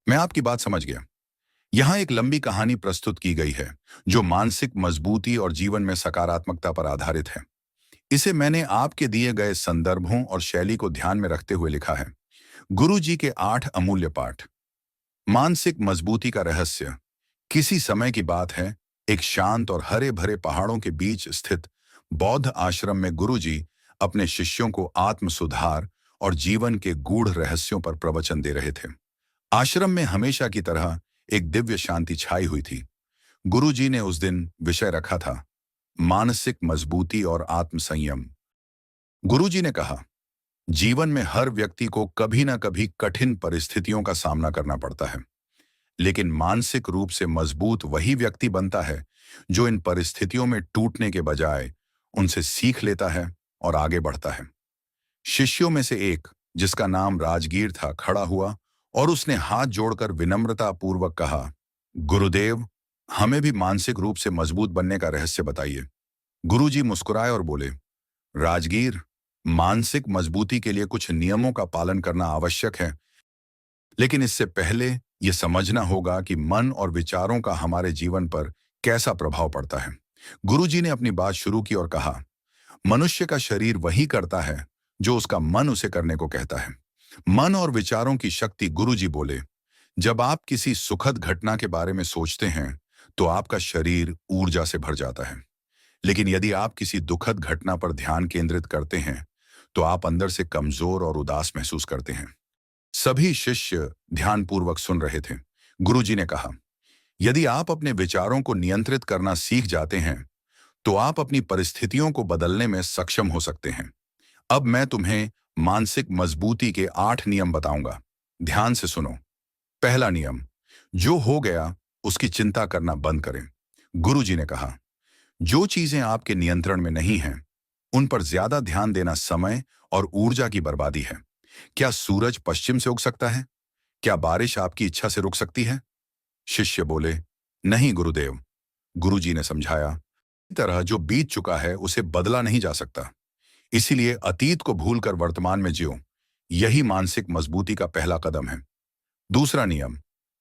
मैं आपकी बात समझ गया। यहाँ एक लंबी कहानी प्रस्तुत की गई है जो मानसिक मजबूती और जीवन में सकारात्मकता पर आधारित है। इसे मैंने आपके दिए गए संदर्भों और शैली को ध्यान में रखते हुए लिखा है। गुरु जी के 8 अमूल्य पाठ। मानसिक मजबूती का रहस्य। किसी समय की बात है, एक शांत और हरे भरे पहाड़ों के बीच स्थित बौद्ध आश्रम में गुरुजी अपने शिष्यों को आत्म सुधार और जीवन के गूढ़ रहस्यों पर प्रवचन दे रहे थे। आश्रम में हमेशा की तरह एक दिव्य शांति छाई हुई थी। गुरुजी ने उस दिन विषय रखा था, मानसिक मजबूती और आत्म संयम। गुरुजी ने कहा, जीवन में हर व्यक्ति को कभी ना कभी कठिन परिस्थितियों का सामना करना पड़ता है, लेकिन मानसिक रूप से मजबूत वही व्यक्ति बनता है जो इन परिस्थितियों में टूटने के बजाय उनसे सीख लेता है और आगे बढ़ता है। शिष्यों में से एक, जिसका नाम राजगीर था, खड़ा हुआ और उसने हाथ जोड़कर विनम्रता पूर्वक कहा, गुरुदेव, हमें भी मानसिक रूप से मजबूत बनने का रहस्य बताइए। गुरुजी मुस्कुराए और बोले, राजगीर, मानसिक मजबूती के लिए कुछ नियमों का पालन करना आवश्यक है, लेकिन इससे पहले यह समझना होगा कि मन और विचारों का हमारे जीवन पर कैसा प्रभाव पड़ता है। गुरुजी ने अपनी बात शुरू की और कहा, मनुष्य का शरीर वही करता है जो उसका मन उसे करने को कहता है। मन और विचारों की शक्ति। गुरुजी बोले, जब आप किसी सुखद घटना के बारे में सोचते हैं तो आपका शरीर ऊर्जा से भर जाता है, लेकिन यदि आप किसी दुखद घटना पर ध्यान केंद्रित करते हैं तो आप अंदर से कमजोर और उदास महसूस करते हैं। सभी शिष्य ध्यानपूर्वक सुन रहे थे। गुरुजी ने कहा, यदि आप अपने विचारों को नियंत्रित करना सीख जाते हैं तो आप अपनी परिस्थितियों को बदलने में सक्षम हो सकते हैं। अब मैं तुम्हें मानसिक मजबूती के 8 नियम बताऊंगा। ध्यान से सुनो। पहला नियम, जो हो गया उसकी चिंता करना बंद करें। गुरुजी ने कहा, जो चीजें आपके नियंत्रण में नहीं हैं, उन पर ज्यादा ध्यान देना समय और ऊर्जा की बर्बादी है। क्या सूरज पश्चिम से उग सकता है? क्या बारिश आपकी इच्छा से रुक सकती है? शिष्य बोले, नहीं गुरुदेव। गुरुजी ने समझाया, इस तरह जो बीत चुका है उसे बदला नहीं जा सकता, इसीलिए अतीत को भूलकर वर्तमान में जियो। यही मानसिक मजबूती का पहला कदम है। दूसरा नियम,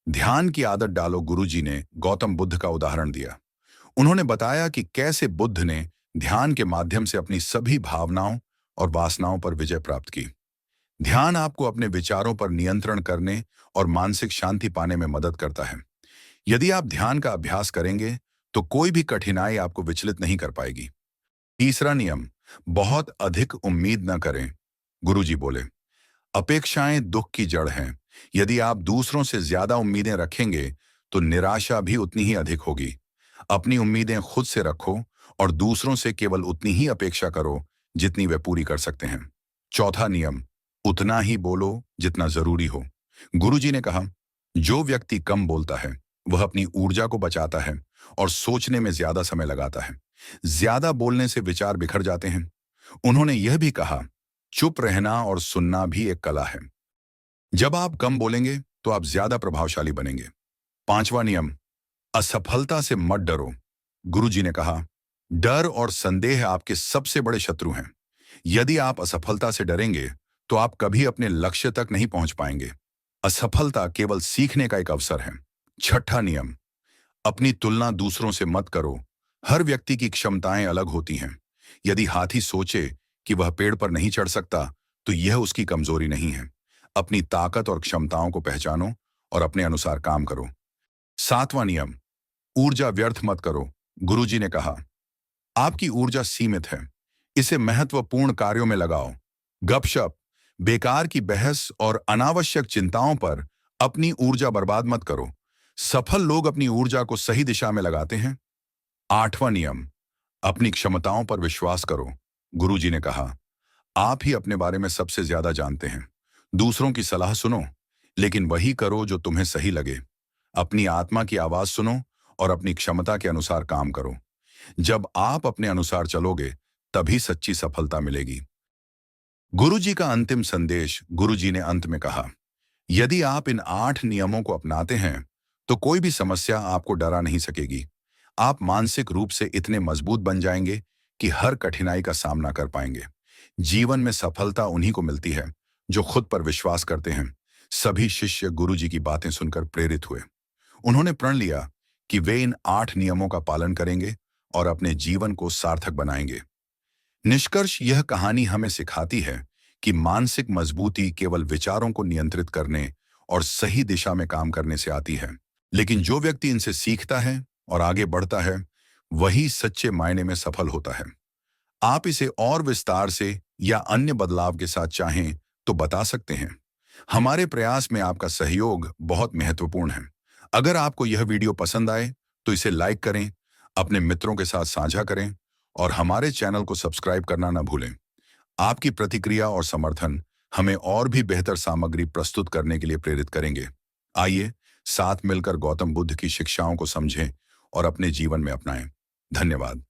ध्यान की आदत डालो। गुरुजी ने गौतम बुद्ध का उदाहरण दिया। उन्होंने बताया कि कैसे बुद्ध ने ध्यान के माध्यम से अपनी सभी भावनाओं और वासनाओं पर विजय प्राप्त की। ध्यान आपको अपने विचारों पर नियंत्रण करने और मानसिक शांति पाने में मदद करता है। यदि आप ध्यान का अभ्यास करेंगे तो कोई भी कठिनाई आपको विचलित नहीं कर पाएगी। तीसरा नियम, बहुत अधिक उम्मीद न करें। गुरुजी बोले, अपेक्षाएं दुख की जड़ हैं। यदि आप दूसरों से ज्यादा उम्मीदें रखेंगे तो निराशा भी उतनी ही अधिक होगी। अपनी उम्मीदें खुद से रखो और दूसरों से केवल उतनी ही अपेक्षा करो जितनी वे पूरी कर सकते हैं। चौथा नियम, उतना ही बोलो जितना जरूरी हो। गुरुजी ने कहा, जो व्यक्ति कम बोलता है वह अपनी ऊर्जा को बचाता है और सोचने में ज्यादा समय लगाता है। ज्यादा बोलने से विचार बिखर जाते हैं। उन्होंने यह भी कहा, चुप रहना और सुनना भी एक कला है। जब आप कम बोलेंगे तो आप ज्यादा प्रभावशाली बनेंगे। पांचवा नियम, असफलता से मत डरो। गुरुजी ने कहा, डर और संदेह आपके सबसे बड़े शत्रु हैं। यदि आप असफलता से डरेंगे तो आप कभी अपने लक्ष्य तक नहीं पहुंच पाएंगे। असफलता केवल सीखने का एक अवसर है। छठा नियम, अपनी तुलना दूसरों से मत करो। हर व्यक्ति की क्षमताएं अलग होती हैं। यदि हाथी सोचे कि वह पेड़ पर नहीं चढ़ सकता तो यह उसकी कमजोरी नहीं है। अपनी ताकत और क्षमताओं को पहचानो और अपने अनुसार काम करो। सातवां नियम, ऊर्जा व्यर्थ मत करो। गुरुजी ने कहा, आपकी ऊर्जा सीमित है, इसे महत्वपूर्ण कार्यों में लगाओ। गपशप, बेकार की बहस और अनावश्यक चिंताओं पर अपनी ऊर्जा बर्बाद मत करो। सफल लोग अपनी ऊर्जा को सही दिशा में लगाते हैं। आठवां नियम, अपनी क्षमताओं पर विश्वास करो। गुरुजी ने कहा, आप ही अपने बारे में सबसे ज्यादा जानते हैं। दूसरों की सलाह सुनो, लेकिन वही करो जो तुम्हें सही लगे। अपनी आत्मा की आवाज सुनो और अपनी क्षमता के अनुसार काम करो। जब आप अपने अनुसार चलोगे तभी सच्ची सफलता मिलेगी। गुरुजी का अंतिम संदेश। गुरुजी ने अंत में कहा, यदि आप इन 8 नियमों को अपनाते हैं तो कोई भी समस्या आपको डरा नहीं सकेगी। आप मानसिक रूप से इतने मजबूत बन जाएंगे कि हर कठिनाई का सामना कर पाएंगे। जीवन में सफलता उन्हीं को मिलती है जो खुद पर विश्वास करते हैं, सभी शिष्य गुरुजी की बातें सुनकर प्रेरित हुए। उन्होंने प्रण लिया कि वे इन 8 नियमों का पालन करेंगे और अपने जीवन को सार्थक बनाएंगे। निष्कर्ष, यह कहानी हमें सिखाती है कि मानसिक मजबूती केवल विचारों को नियंत्रित करने और सही दिशा में काम करने से आती है, लेकिन जो व्यक्ति इनसे सीखता है और आगे बढ़ता है, वही सच्चे मायने में सफल होता है। आप इसे और विस्तार से या अन्य बदलाव के साथ चाहें तो बता सकते हैं। हमारे प्रयास में आपका सहयोग बहुत महत्वपूर्ण है। अगर आपको यह वीडियो पसंद आए तो इसे लाइक करें, अपने मित्रों के साथ साझा करें और हमारे चैनल को सब्सक्राइब करना न भूलें। आपकी प्रतिक्रिया और समर्थन हमें और भी बेहतर सामग्री प्रस्तुत करने के लिए प्रेरित करेंगे। आइए साथ मिलकर गौतम बुद्ध की शिक्षाओं को समझें और अपने जीवन में अपनाएं। धन्यवाद।